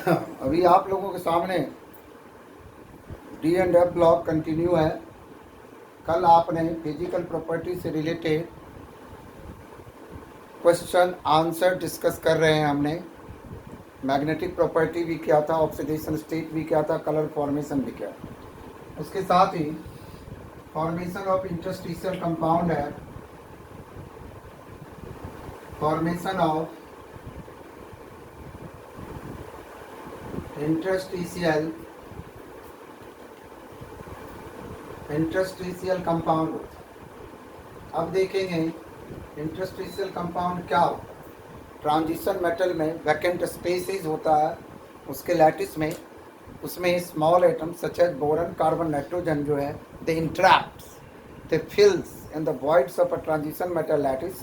अभी आप लोगों के सामने D and F block continue है। कल आपने फिजिकल प्रॉपर्टी से रिलेटेड क्वेश्चन आंसर डिस्कस कर रहे हैं। हमने मैग्नेटिक प्रॉपर्टी भी किया था, ऑक्सीडेशन स्टेट भी किया था, कलर फॉर्मेशन भी किया। उसके साथ ही फॉर्मेशन ऑफ इंटरस्टिशियल कंपाउंड है, फॉर्मेशन ऑफ इंटरस्टिशियल कंपाउंड। अब देखेंगे इंटरस्टिशियल कंपाउंड क्या होता है। ट्रांजिशन मेटल में वैकेंट स्पेसेस होता है, उसके लैटिस में, उसमें small atom such as boron, carbon, nitrogen जो है they interacts, they fills in the voids of a transition metal lattice,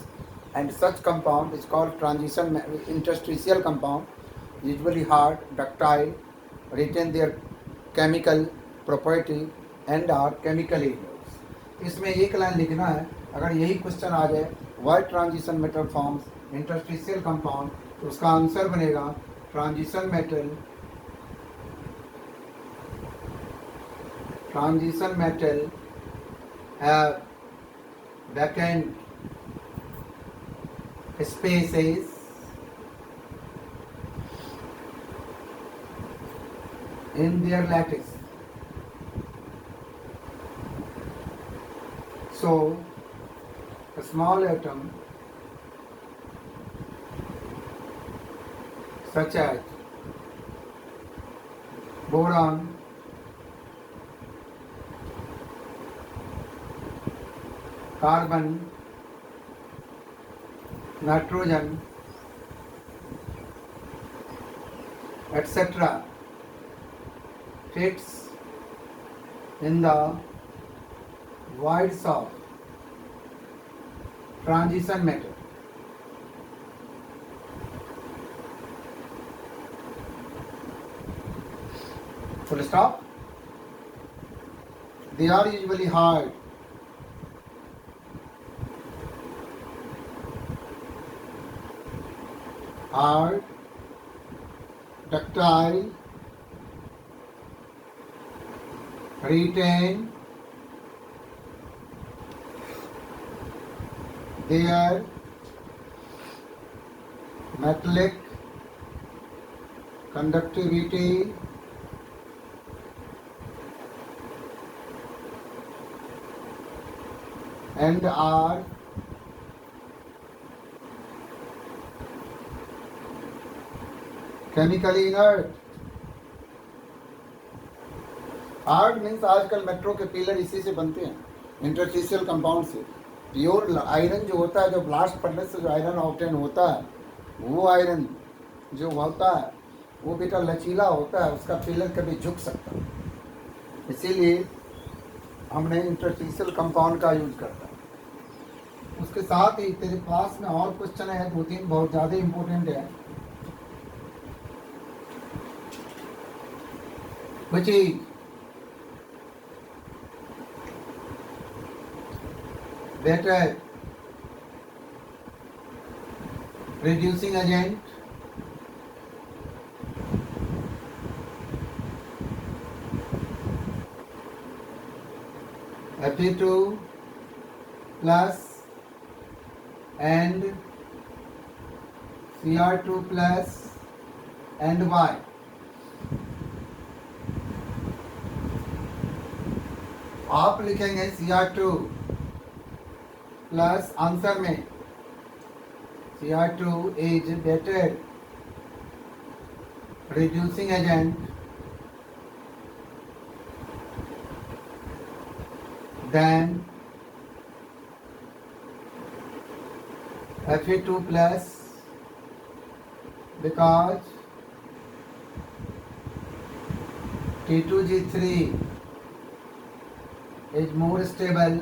and such compound is called transition interstitial compound, usually hard, ductile, retain their chemical property and are chemically inert. इसमें एक line लिखना है। अगर यही question आ जाए why transition metal forms interstitial compound, तो उसका answer बनेगा transition metal have vacant spaces in their lattice. So, a small atom such as boron, carbon, nitrogen, etc. fits in the voids of transition metal. Full stop. They are usually hard, ductile, retain their metallic conductivity and are chemically inert. Hard means आजकल metro के pillar इसी से बनते हैं, interstitial compound से। Pure iron जो होता है, जो ब्लास्ट पड़ने से जो आयरन ऑब्टेन होता है, वो आयरन जो होता है वो बेटा लचीला होता है, उसका पिलर कभी झुक सकता है। इसीलिए हमने इंटरस्टिशियल कंपाउंड का यूज करता है। उसके साथ ही तेरे पास में और क्वेश्चन है, 2-3 बहुत ज़्यादा इम्पोर्टेंट है। बची better reducing agent, Fe2 plus and Cr2 plus and Y. आप लिखेंगे Cr2 प्लस आंसर में Cr2 is better reducing agent than Fe2 plus because T2G3 is more stable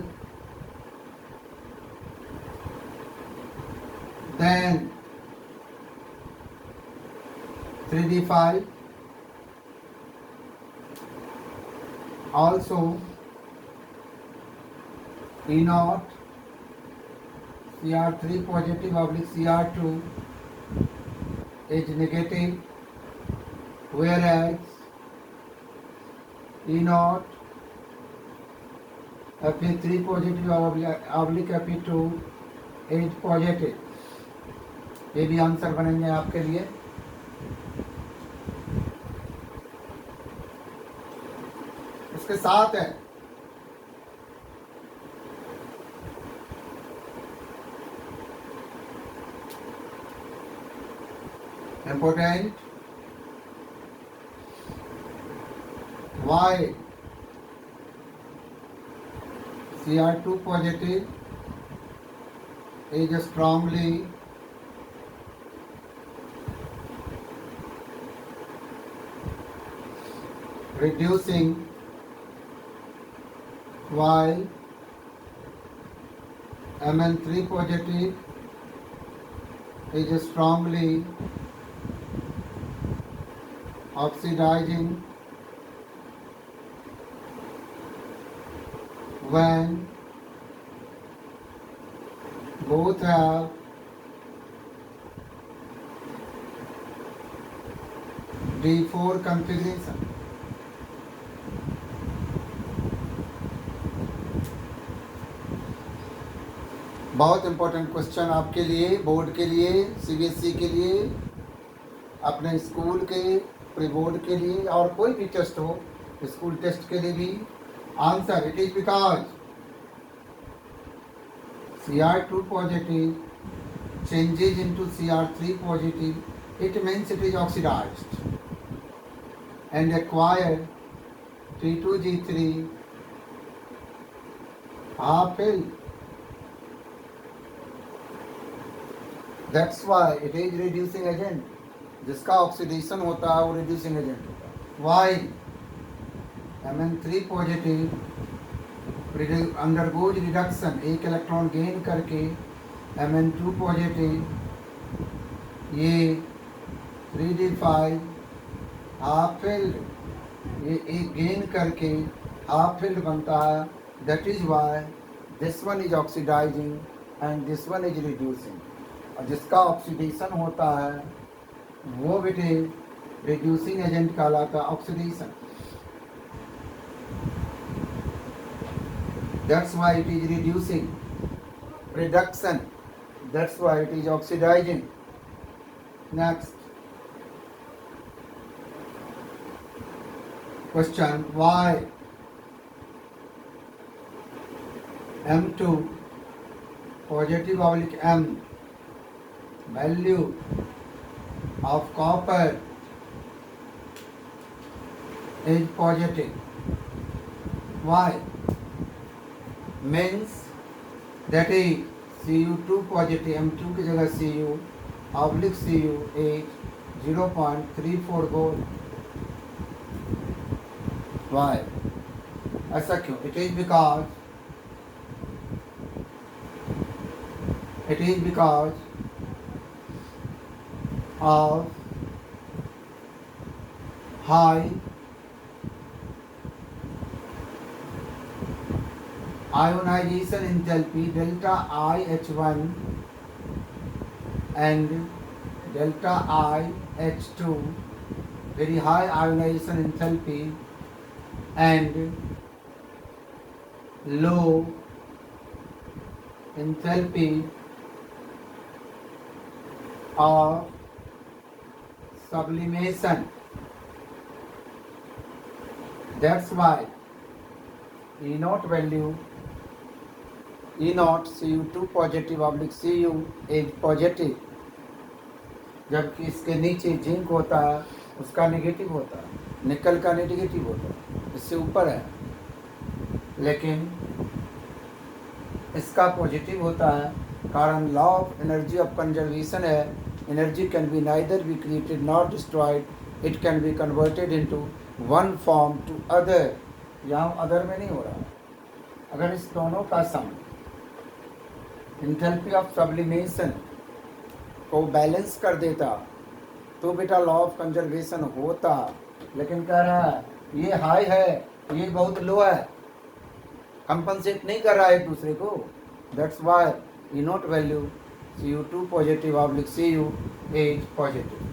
than 3D5. Also E0 Cr3 positive oblique Cr2 is negative whereas E naught Fe3 positive oblique Fe2 H positive, ये भी answer बनेंगे आपके लिए। इसके साथ है important why Cr2 positive is strongly reducing while Mn3 positive is strongly oxidizing when both have D4 configuration. बहुत important question आपके लिए, बोर्ड के लिए, सीबीएसई के लिए, अपने स्कूल के प्री बोर्ड के लिए, और कोई भी टेस्ट हो, स्कूल टेस्ट के लिए भी answer. It is because Cr2 positive changes into Cr3 positive, it means it is oxidized and acquire T2G3 half filled. That's why it is reducing agent. जिसका ऑक्सीडेशन होता है वो रिड्यूसिंग एजेंट होता है। Why Mn3 positive undergoes reduction, एक electron gain करके Mn2 positive ये 3d5 half filled, ये एक गेन करके हाफ फिल्ड बनता है। That is why this one is oxidising and this one is reducing. और जिसका ऑक्सीडेशन होता है वो बेटे रिड्यूसिंग एजेंट कहलाता है, oxidation. That's why it is reducing, reduction, that's why it is oxidising. Next question, why M2 positive oblique M value of copper is positive. Why? Means that is Cu2 positive, M2 की जगह Cu oblique Cu is 0.34 gold. Why? ऐसा क्यों? It is because of high ionization enthalpy delta IH1 and delta IH2, very high ionization enthalpy and low enthalpy of sublimation. That's why E naught value, E naught Cu2 positive oblique Cu is positive, जबकि इसके नीचे zinc होता है उसका negative होता है, निकल का नेगेटिव होता है, इससे ऊपर है, लेकिन इसका पॉजिटिव होता है। कारण law of energy of conservation है, energy can be neither be created not destroyed, it can be converted into one form to other. यहाँ अदर में नहीं हो रहा है। अगर इस दोनों का सम एंथैल्पी ऑफ सब्लिमेशन को बैलेंस कर देता तो बेटा लॉ ऑफ कंजर्वेशन होता, लेकिन कह रहा है ये हाई है, ये बहुत लो है, कंपनसेट नहीं कर रहा है एक दूसरे को। That's why E naught value Cu2 positive oblique Cu is positive.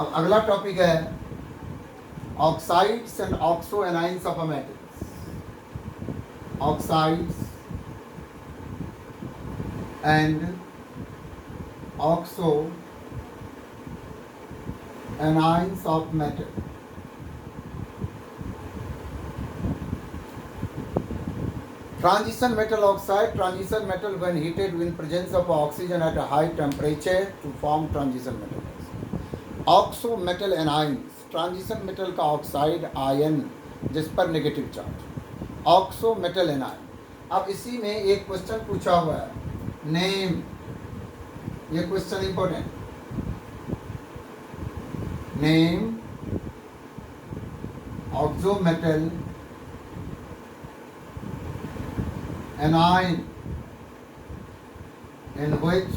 अब अगला टॉपिक है oxides and oxo anions of a metals. Oxides and oxo anions of metal. Transition metal oxide, transition metal when heated in presence of oxygen at a high temperature to form transition metal. Oxo metal anions, transition metal का oxide ion जिस पर negative charge, oxo metal anion. अब इसी में एक question पूछा हुआ है, नेम, ये question important, name oxo metal anion in which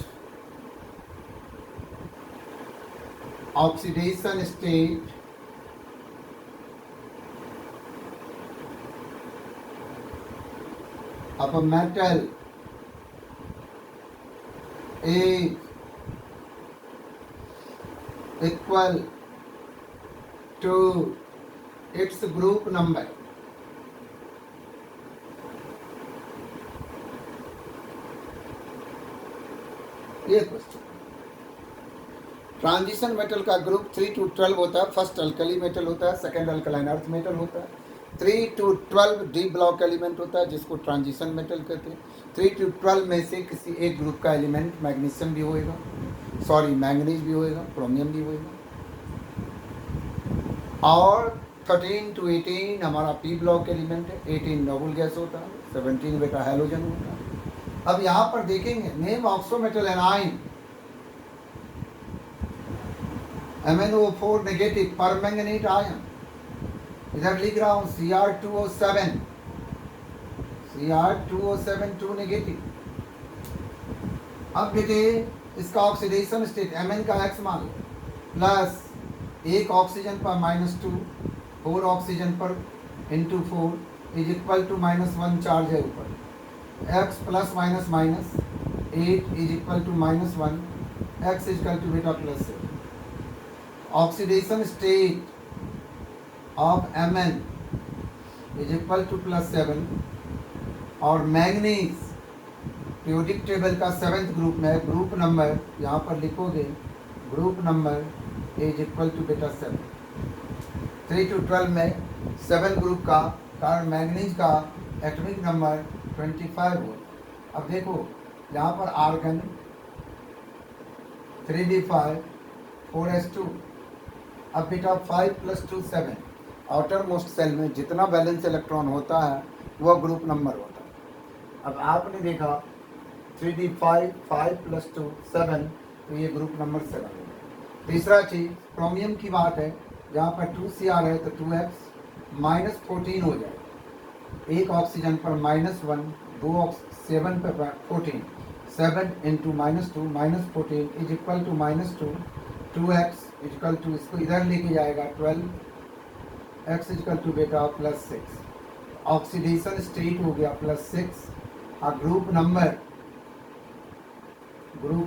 oxidation state of a metal is equal to its group number. ये क्वेश्चन. ट्रांजिशन मेटल का ग्रुप 3 to 12 होता है. फर्स्ट अल्कली मेटल होता है, सेकंड अल्कलाइन अर्थ मेटल होता है. 3 to 12 D block element होता है जिसको ट्रांजिशन मेटल कहते हैं. 3 to 12 में से किसी एक ग्रुप का एलिमेंट मैग्नीशियम भी होएगा, मैंगनीज भी होएगा, क्रोमियम भी होएगा. और 13 to 18 हमारा पी ब्लॉक एलिमेंट है. 18 नोबल गैस होता है, 17 बेटा हैलोजन होता है. अब यहां पर देखेंगे name oxo metal anion, MnO4 negative permanganate ion. इधर लिख रहा हूं Cr2O7, Cr2O7 2 नेगेटिव. अब बेटे इसका ऑक्सीडेशन स्टेट Mn का x मान लो, प्लस एक ऑक्सीजन पर -2, 4 ऑक्सीजन पर into 4 is equal to -1 charge है ऊपर. x plus minus minus 8 is equal to -1, x is equal to बेटा plus 7. Oxidation state of Mn is equal to +7. और manganese periodic table का 7th group में, group number यहाँ पर लिखोगे, group number is equal to बेटा 7. 3 to 12 में 7 group का, कारण मैंगनीज का एटॉमिक नंबर 25 हो. अब देखो यहाँ पर आर्गन 3d5 4s2. अब बेटा 5 + 2 7. आउटर मोस्ट सेल में जितना बैलेंस इलेक्ट्रॉन होता है वह ग्रुप नंबर होता है. अब आपने देखा 3d5 5 + 2 7, तो ये ग्रुप नंबर 7 होगा. तीसरा चीज क्रोमियम की बात है, जहाँ पर 2Cr है तो 2x -14 हो जाएगा. एक ऑक्सीजन पर -1, 2 7 पर 14, 7 × -2 -14 is equal to -2, 2x is equal to, इसको इधर लेके जाएगा 12, x इज इक्वल टू बेटा +6. ऑक्सीडेशन स्टेट हो गया +6. और ग्रुप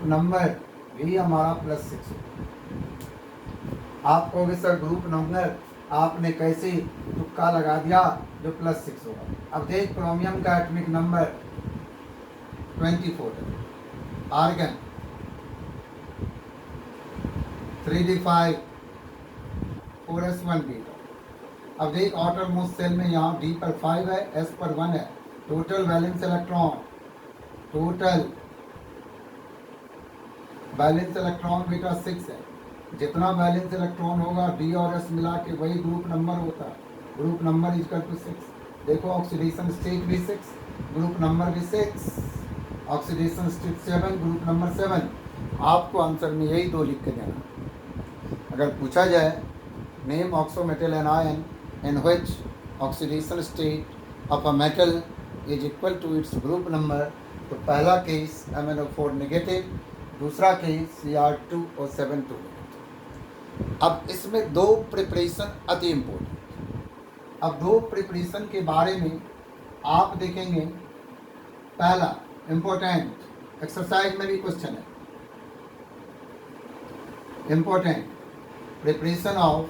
नंबर भी हमारा +6. आप कहोगे सर ग्रुप नंबर आपने कैसे तुक्का लगा दिया जो +6 होगा. अब देख क्रोमियम का एटॉमिक नंबर 24 है, आर्गन 3d5 4s1 बीटा. अब देख आउटर मोस्ट सेल में यहाँ d पर 5 है, s पर 1 है. टोटल बैलेंस इलेक्ट्रॉन बेटा 6 है. जितना बैलेंस इलेक्ट्रॉन होगा d और s मिला के वही ग्रुप नंबर होता है. Group number is equal to 6. देखो ऑक्सीडेशन स्टेट भी 6, ग्रुप नंबर भी 6. Oxidation state 7, group number 7. आपको आंसर में यही 2 लिख के देना. अगर पूछा जाए name oxo metal anion in which oxidation state of a metal is equal to its group number, तो पहला केस MnO4 नेगेटिव, दूसरा केस Cr2O7 2. अब इसमें 2 प्रिपरेशन अति इम्पोर्टेंट. अब 2 प्रिपरेशन के बारे में आप देखेंगे. पहला इम्पोर्टेंट, एक्सरसाइज में भी क्वेश्चन है, important preparation of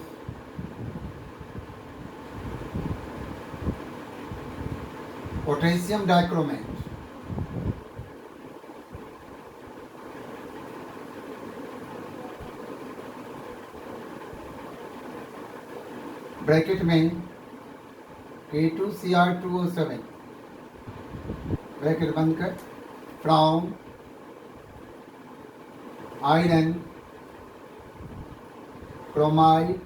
potassium dichromate. Bracket में K2Cr2O7 ब्रैकेट बंद कर फ्रॉम आयरन क्रोमाइड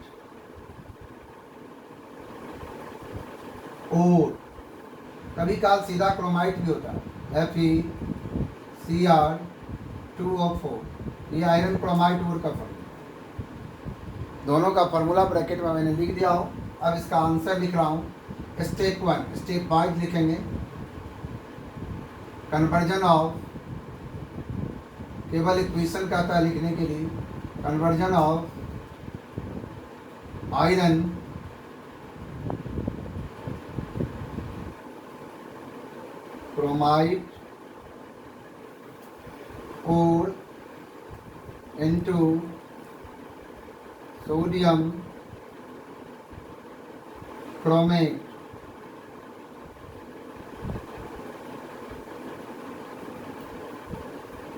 और कभी काल सीधा क्रोमाइट भी होता है FeCr2O4 ये आयरन क्रोमाइट और का फॉर्मूला दोनों का फॉर्मूला ब्रैकेट में मैंने लिख दिया हो। अब इसका आंसर लिख रहा हूँ। स्टेप 1 स्टेप 5 लिखेंगे कन्वर्जन ऑफ केवल इक्वेशन का था लिखने के लिए कन्वर्जन ऑफ आयरन क्रोमाइड और इनटू सोडियम क्रोमेट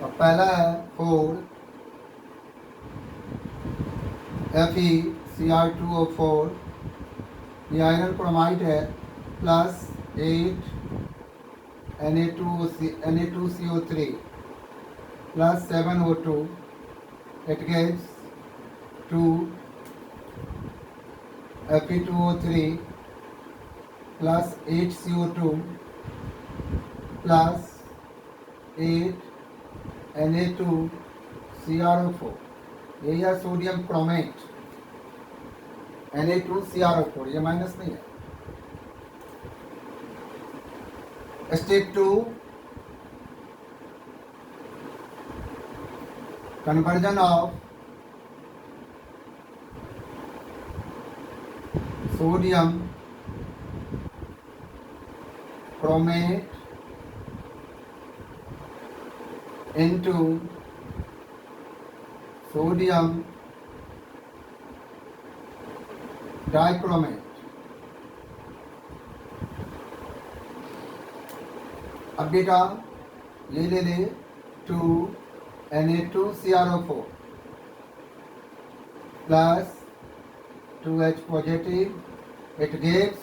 और पहला है 4 FeCr2O4 ये आयरन क्रोमाइड है plus 8 Na2CO3 plus 7O2 it gives 2 Fe2O3 plus 8CO2 plus 8 Na2CrO4 ये है सोडियम क्रोमेट Na2CrO4 ये माइनस नहीं है। Step 2 conversion of sodium chromate into sodium dichromate। अब बेटा ये ले ले 2 Na2CrO4 plus 2H positive it gives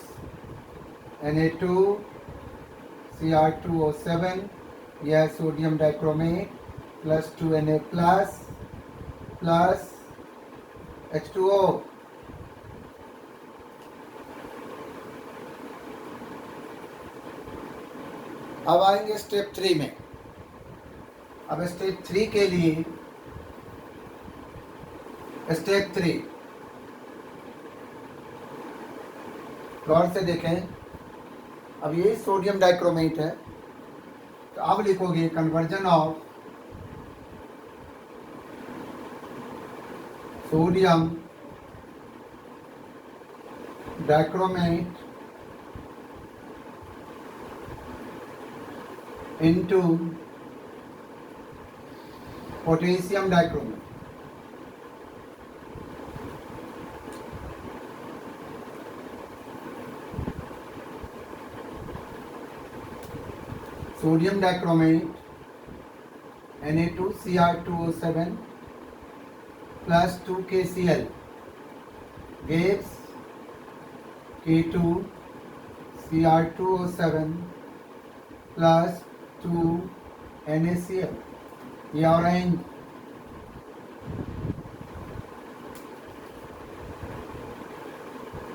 Na2Cr2O7 यह sodium dichromate plus 2Na plus H2O अब आएंगे स्टेप 3 में। अब स्टेप 3 के लिए स्टेप 3 गौर से देखें। अब ये सोडियम डाइक्रोमेट है तो अब लिखोगे conversion of sodium dichromate into potassium dichromate। Sodium dichromate Na2Cr2O7 plus 2KCl gives K2Cr2O7 plus 2 NaCl ये orange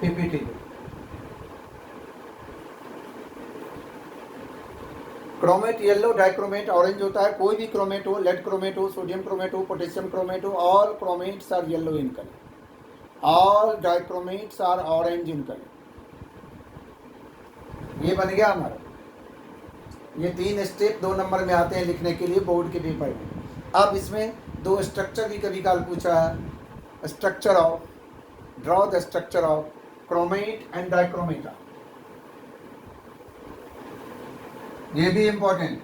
PPT. Chromate yellow dichromate orange होता है। कोई भी क्रोमेट हो, लेड क्रोमेट हो, सोडियम क्रोमेट हो, पोटेशियम क्रोमेट हो, all chromates are yellow in colour, all dichromates are orange in colour. ये बन गया हमारा। ये 3 स्टेप 2 नंबर में आते हैं लिखने के लिए बोर्ड के पेपर में। अब इसमें 2 स्ट्रक्चर भी कभी काल पूछा है। Structure of draw the structure of chromate and dichromate, ये भी इंपॉर्टेंट।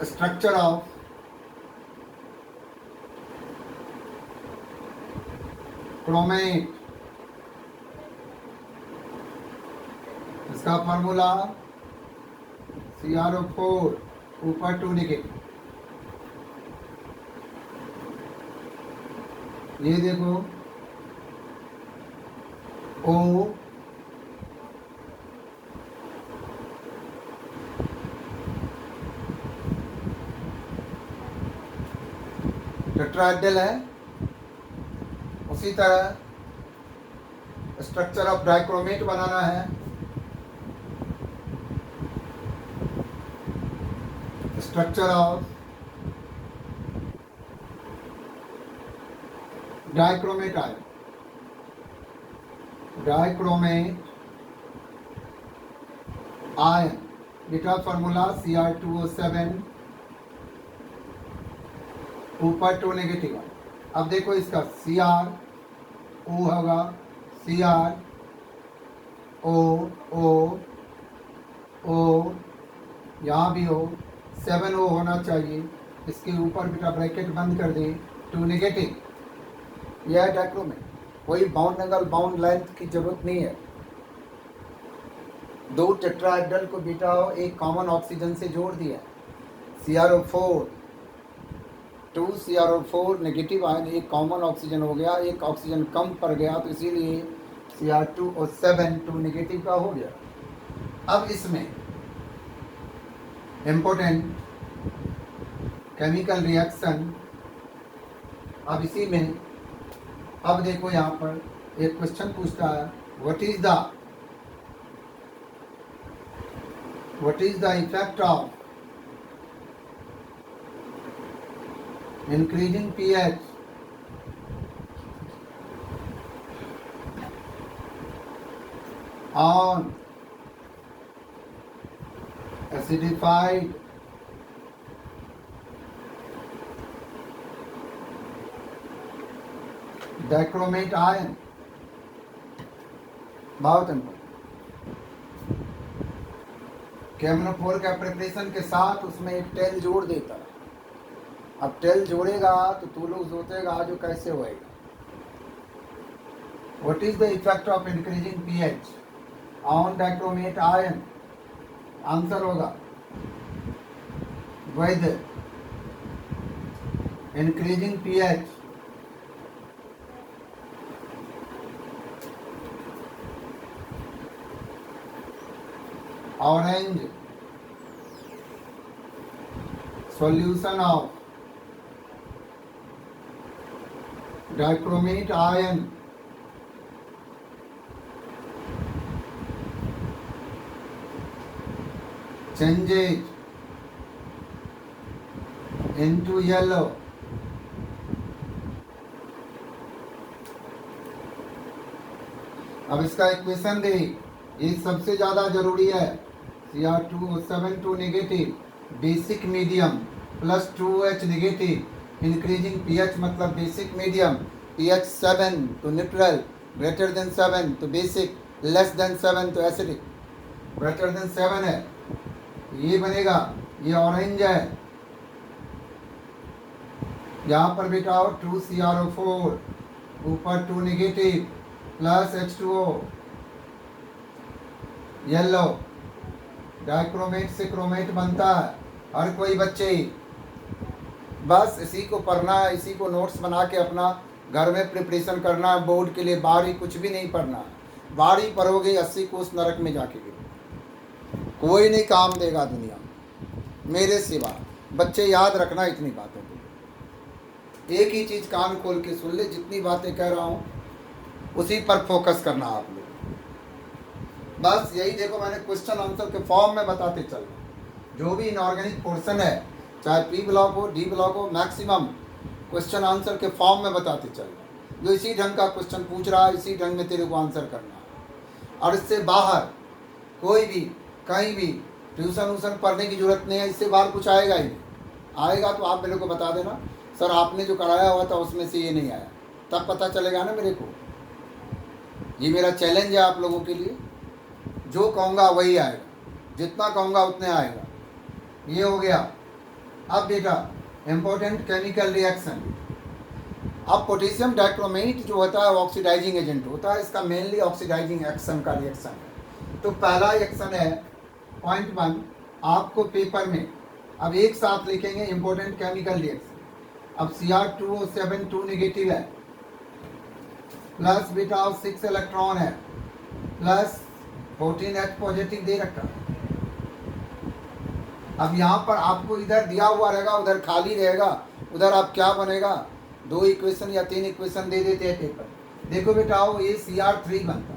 स्ट्रक्चर ऑफ क्रोमेट, इसका फार्मूला CrO4 ऊपर 2 नेगेटिव। ये देखो O टेट्राहेड्रल है। उसी तरह स्ट्रक्चर ऑफ डाइक्रोमेट बनाना है। Structure of dichromate ion, dichromate ion, बेटा फार्मूला Cr2O7 ऊपर 2 नेगेटिव। अब देखो इसका Cr O होगा, Cr O यहाँ भी हो, 7O होना चाहिए। इसके ऊपर बेटा ब्रैकेट बंद कर दे, 2 नेगेटिव। यह डाइक्रोमेट, कोई बाउंड एंगल बाउंड लेंथ की जरूरत नहीं है। दो टेट्राहेड्रल को बेटा एक कॉमन ऑक्सीजन से जोड़ दिया, CrO4, 2 CrO4 नेगेटिव आयन, एक कॉमन ऑक्सीजन हो गया, एक ऑक्सीजन कम पड़ गया, तो इसीलिए Cr2O7 2 नेगेटिव का हो गया। अब इसमें इम्पोर्टेंट केमिकल रिएक्शन, अब इसी में, अब देखो यहाँ पर एक क्वेश्चन पूछता है, what is the effect of increasing pH on acidified dichromate ion। बहुत इम्पोर्टेंट। केमनोफोर का प्रिपरेशन के साथ उसमें एक टेल जोड़ देता है। अब टेल जोड़ेगा तो टूलूज होतेगा जो कैसे होएगा। What is the effect of increasing pH on dichromate ion? Answer होगा with increasing pH orange solution of dichromate ion changes into yellow। अब इसका इक्वेशन दे, ये सबसे ज्यादा जरूरी है। Cr2O7 2 negative, basic medium plus 2H negative, increasing pH मतलब basic medium, pH 7 तो न्यूट्रल, ग्रेटर देन 7 तो बेसिक, लेस देन 7 तो एसिडिक। ग्रेटर देन 7 है, ये बनेगा, ये ऑरेंज है। यहाँ पर बेटा 2 CrO4 ऊपर 2 negative plus H2O, yellow. Dichromate से क्रोमेट बनता है। हर कोई बच्चे बस इसी को पढ़ना है, इसी को नोट्स बना के अपना घर में प्रिपरेशन करना है बोर्ड के लिए। बाहर ही कुछ भी नहीं पढ़ना है। बाहर ही पढ़ोगे 80 कोस नरक में जाके गिरो, कोई नहीं काम देगा दुनिया में मेरे सिवा। बच्चे याद रखना इतनी बातों को, एक ही चीज़ कान खोल के सुन ले, जितनी बातें कह रहा हूँ उसी पर फोकस करना आप लोग। बस यही देखो, मैंने क्वेश्चन आंसर के फॉर्म में बताते चल रहा हूँ। जो भी इनऑर्गेनिक पोर्शन है, चाहे P ब्लॉक हो D ब्लॉक हो, मैक्सिमम क्वेश्चन आंसर के फॉर्म में बताते चल रहा हूँ। जो इसी ढंग का क्वेश्चन पूछ रहा है, इसी ढंग में तेरे को आंसर करना है। और इससे बाहर कोई भी कहीं भी ट्यूशन व्यूशन पढ़ने की जरूरत नहीं है। इससे बाहर कुछ आएगा ही नहीं। आएगा तो आप मेरे को बता देना, सर आपने जो कराया हुआ था उसमें से ये नहीं आया, तब पता चलेगा ना मेरे को। ये मेरा चैलेंज है आप लोगों के लिए। जो कहूँगा वही आएगा, जितना कहूँगा उतने आएगा। ये हो गया। अब बेटा इम्पोर्टेंट केमिकल रिएक्शन, अब पोटेशियम डाइक्रोमेट जो होता है ऑक्सीडाइजिंग एजेंट होता है, इसका मेनली ऑक्सीडाइजिंग एक्शन का रिएक्शन है। तो पहला रिएक्शन है पॉइंट 1, आपको पेपर में अब एक साथ लिखेंगे इंपॉर्टेंट केमिकल रिएक्शन। अब Cr2O7 2 नेगेटिव है, प्लस बीटा 6 इलेक्ट्रॉन है, प्लस 14H पॉजिटिव दे रखा। अब यहाँ पर आपको इधर दिया हुआ रहेगा, उधर खाली रहेगा, उधर आप क्या बनेगा, 2 इक्वेशन या 3 इक्वेशन दे देते हैं पेपर। देखो बेटा ये Cr3 बनता,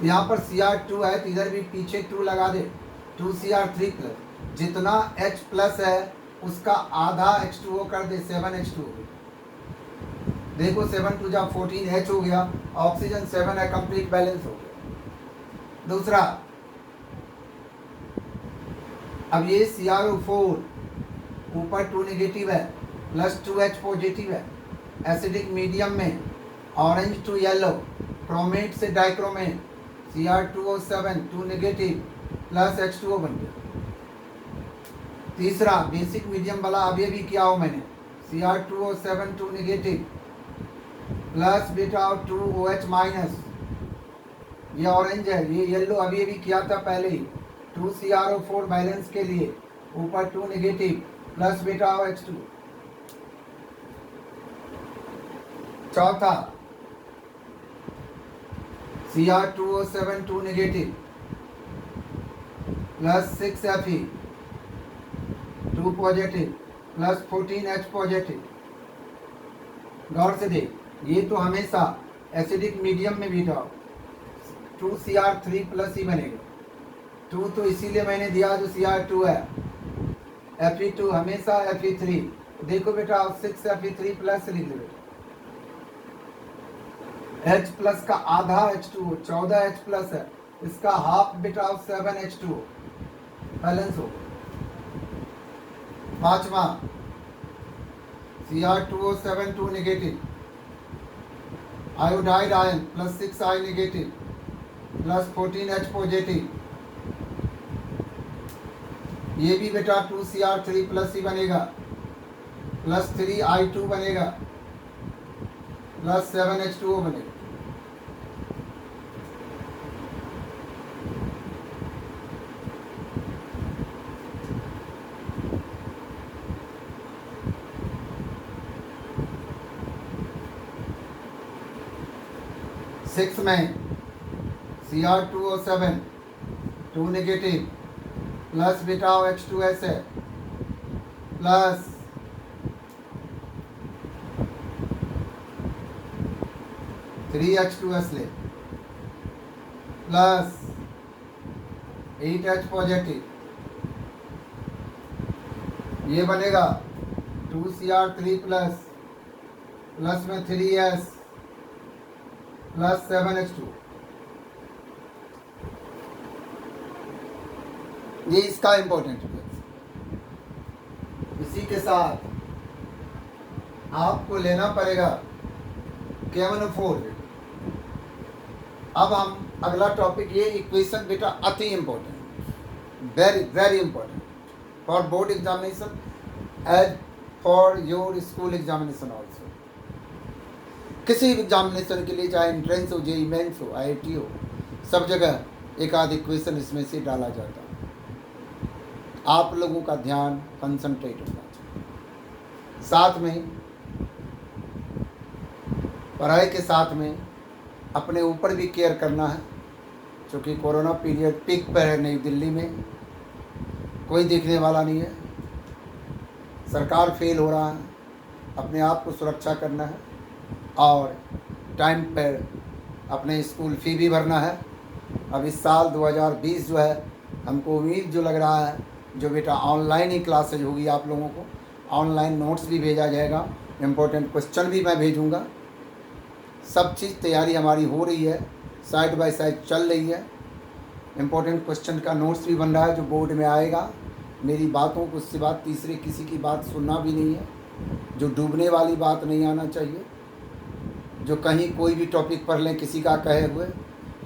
यहाँ पर Cr2 है तो इधर भी पीछे 2 लगा दे, 2Cr3 प्लस जितना H प्लस है उसका आधा H2O कर दे, 7H2O। देखो 7 2 जा 14H हो गया, ऑक्सीजन 7 है, कंप्लीट बैलेंस हो गया। दूसरा, अब ये CrO4 ऊपर 2 नेगेटिव है, प्लस 2H पॉजिटिव है, एसिडिक मीडियम में ऑरेंज टू येलो, क्रोमेट से dichromate, Cr2O7 2 negative plus H2O बन गया। तीसरा बेसिक मीडियम वाला अभी भी किया हो मैंने, Cr2O7 2 negative plus beta 2OH minus, ये ऑरेंज है, ये येलो अभी किया था पहले ही, 2CrO4 बैलेंस के लिए ऊपर 2 नेगेटिव प्लस बीटा H2। चौथा Cr2O7 2 negative plus 6Fe 2 positive plus 14H positive. गौर से देख, ये तो हमेशा एसिडिक मीडियम में भी था, 2Cr3 प्लस ही बनेगा। 2 तो इसीलिए मैंने दिया जो Cr2 है, Fe2 हमेशा Fe3। देखो बेटा 6Fe3 प्लस लिख दो, H प्लस का आधा H2O 14H प्लस है, इसका हाफ बेटा 7H2O बैलेंस हो। पांचवा Cr2O7 2 negative, iodide ion plus 6I negative plus 14H positive, ये भी बेटा 2Cr3 प्लस ही बनेगा, प्लस 3I2 बनेगा प्लस 7H2O बनेगा। सिक्स में Cr2O7 2 negative plus beta H2S है, प्लस थ्री H2S ले, प्लस 8H पॉजिटिव, ये बनेगा 2Cr3 प्लस प्लस में 3S प्लस 7H2। ये इसका इंपॉर्टेंट है। इसी के साथ आपको लेना पड़ेगा KMnO4। अब हम अगला टॉपिक, ये इक्वेशन बेटा अति important, very very important for board examination as for your school examination also. किसी भी एग्जामिनेशन के लिए, चाहे एंट्रेंस हो, जेईई मेंस हो, IIT हो, सब जगह एक आध इक्वेशन इसमें से डाला जाता है। आप लोगों का ध्यान कंसंट्रेट होना चाहिए, साथ में पढ़ाई के साथ में अपने ऊपर भी केयर करना है, क्योंकि कोरोना पीरियड पीक पर है नई दिल्ली में, कोई देखने वाला नहीं है, सरकार फेल हो रहा है, अपने आप को सुरक्षा करना है और टाइम पर अपने स्कूल फ़ी भी भरना है। अब इस साल 2020 जो है, हमको उम्मीद जो लग रहा है, जो बेटा ऑनलाइन ही क्लासेज होगी, आप लोगों को ऑनलाइन नोट्स भी भेजा जाएगा, इम्पोर्टेंट क्वेश्चन भी मैं भेजूँगा, सब चीज़ तैयारी हमारी हो रही है, साइड बाय साइड चल रही है। इम्पोर्टेंट क्वेश्चन का नोट्स भी बन रहा है जो बोर्ड में आएगा। मेरी बातों को उससे बात तीसरे किसी की बात सुनना भी नहीं है, जो डूबने वाली बात नहीं आना चाहिए, जो कहीं कोई भी टॉपिक पढ़ लें किसी का कहे हुए।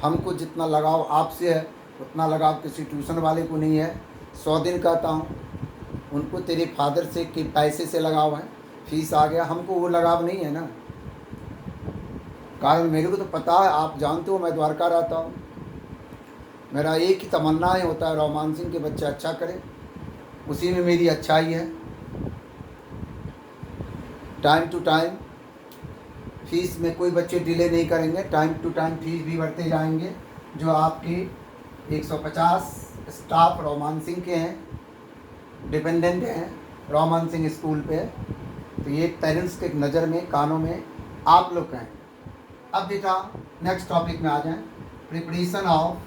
हमको जितना लगाव आपसे है उतना लगाव किसी ट्यूशन वाले को नहीं है। 100 दिन कहता हूँ उनको, तेरे फादर से के पैसे से लगाव है, फीस आ गया, हमको वो लगाव नहीं है ना। कारण मेरे को तो पता है, आप जानते हो मैं द्वारका रहता हूँ, मेरा एक ही तमन्ना है होता है रोमान सिंह के बच्चे अच्छा करें, उसी में मेरी अच्छाई है। टाइम टू टाइम फीस में कोई बच्चे डिले नहीं करेंगे, टाइम टू टाइम फीस भी बढ़ते जाएंगे। जो आपके 150 स्टाफ रोमान सिंह के हैं, डिपेंडेंट हैं रोमान सिंह स्कूल पे, तो ये पेरेंट्स के नज़र में, कानों में आप लोग हैं। अब बेटा नेक्स्ट टॉपिक में आ जाएं, preparation of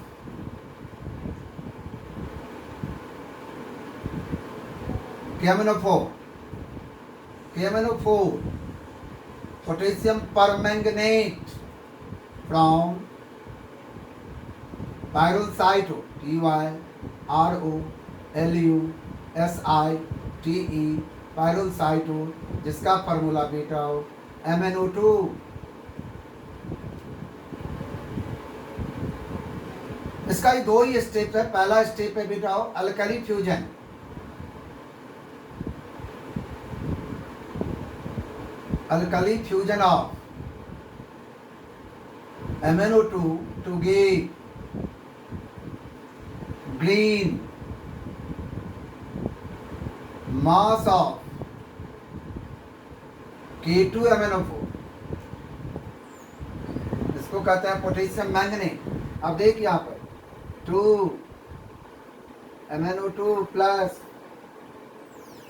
KMnO4 potassium permanganate from pyrolusite, PYROLUSITE, pyrolusite, जिसका फार्मूला बेटा हो MnO2। इसका ही दो ही स्टेप है। पहला स्टेप है बेटा alkali fusion, alkali fusion of MnO2 to give green mass of K2MnO4, इसको कहते हैं पोटेशियम मैंगनेट। अब देख यहाँ पर 2MnO2 plus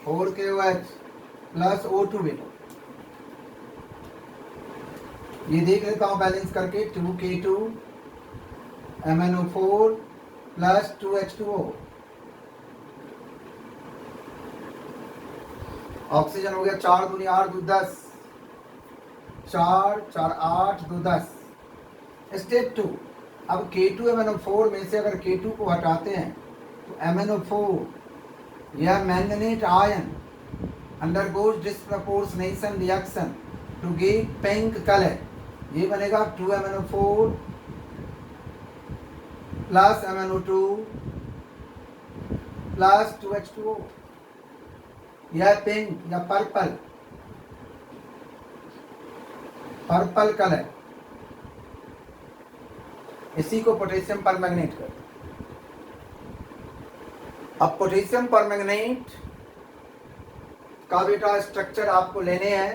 4KOH plus O2 बेटा, ये देख लेता हूँ बैलेंस करके 2K2 MnO4 plus 2H2O, oxygen हो गया 4 दूनी 8 2 10, 4 4 8 2 10। स्टेप 2, अब K2MnO4 में से अगर K2 को हटाते हैं तो MnO4 यह manganate ion undergoes disproportionation reaction to give pink colour, ये बनेगा 2MnO4 plus MnO2 plus 2H2O, यह पिंक या पर्पल कलर, इसी को पोटेशियम परमैंगनेट कहते हैं। अब पोटेशियम परमैंगनेट का बेटा स्ट्रक्चर आपको लेने हैं।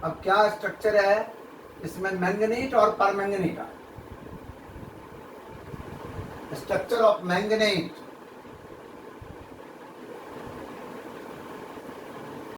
अब क्या स्ट्रक्चर है इसमें, मैंगनेट और परमैंगनेट। Structure of manganate